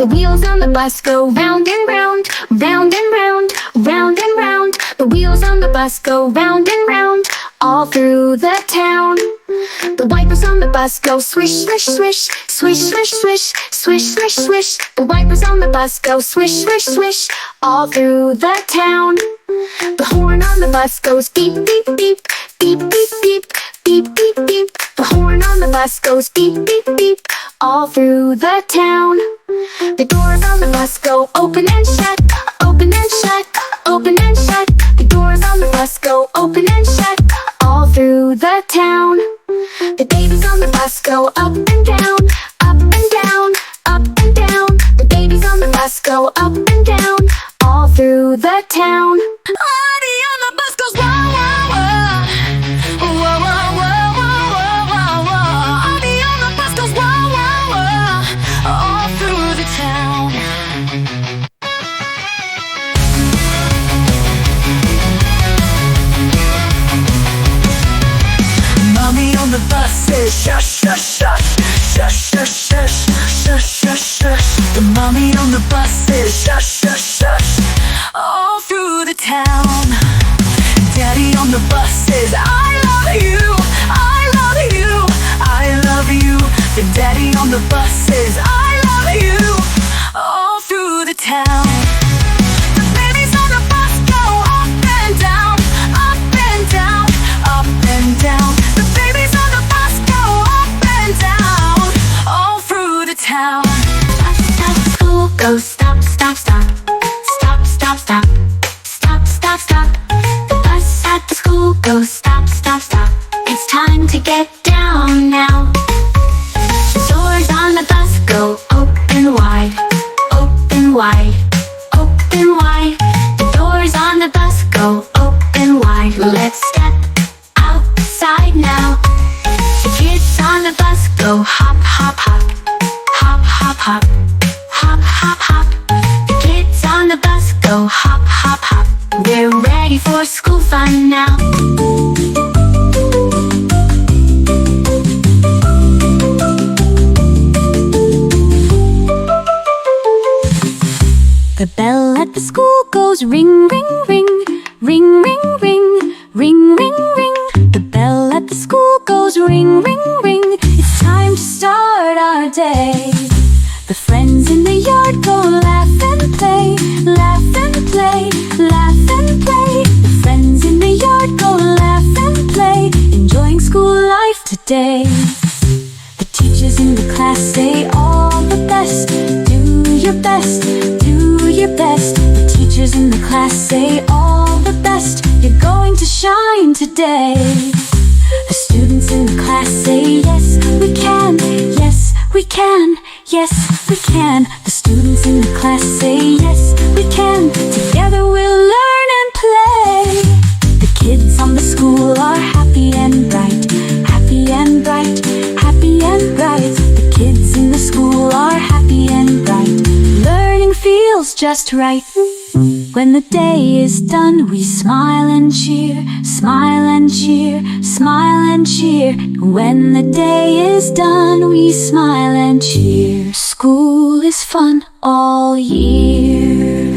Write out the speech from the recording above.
The wheels on the bus go round and round, round and round, round and round. The wheels on the bus go round and round, all through the town. The wipers on the bus go swish, swish, swish, swish, swish, swish, swish, swish, swish. The wipers on the bus go swish, swish, swish, all through the town. The horn on the bus goes beep, beep, beep, beep, beep, beep, beep, beep, beep. The horn on the bus goes beep, beep, beep, all through the town. The doors on the bus go open and shut, open and shut, open and shut. The doors on the bus go open and shut, all through the town. The babies on the bus go up and down, up and down, up and down. The babies on the bus go up and down, all through the town. Aadhi on the bus goes wah, wah, wah. Wah, wah, wah, wah, wah, wah, wah. Aadhi on the bus goes wah, wah, wah, all through the town. Mommy on the bus says shush, shush, shush, shush, shush, shush, shush, shush, shush. The mommy on the bus says shush, shush, shush, all through the town. Daddy on the bus says I love you, I love you, I love you. The daddy on the bus says I love you, all through the town. The babies on the bus go up and down, up and down, up and down. The babies on the bus go up and down, all through the town. Bus at the school goes stop, stop, stop, stop, stop, stop, stop, stop, stop. The bus at the school goes stop, stop, stop. It's time to get down now. The doors on the bus go open wide, open wide, open wide. The doors on the bus go open wide. Let's step outside now. The kids on the bus go hop, hop, hop, hop, hop, hop, hop, hop, hop. The kids on the bus go hop, hop, hop. We're ready for school fun now. The bell at the school goes ring, ring, ring, ring, ring, ring, ring, ring, ring. The bell at the school goes ring, ring, ring. It's time to start our day. The friends in the yard go laugh and play, laugh and play, laugh and play. The friends in the yard go laugh and play, enjoying school life today. The teachers in the class say all the best, do your best, do your best. The teachers in the class say all the best, you're going to shine today. The students in the class say yes, we can, yes, we can, yes, we can. The students in the class say yes, we can. Together we'll learn and play. The kids on the school are happy and bright, happy and bright, happy and bright. The kids in the school are happy and bright. Learning feels just right. When the day is done, we smile and cheer, smile and cheer, smile and cheer. When the day is done, we smile and cheer. School is fun all year.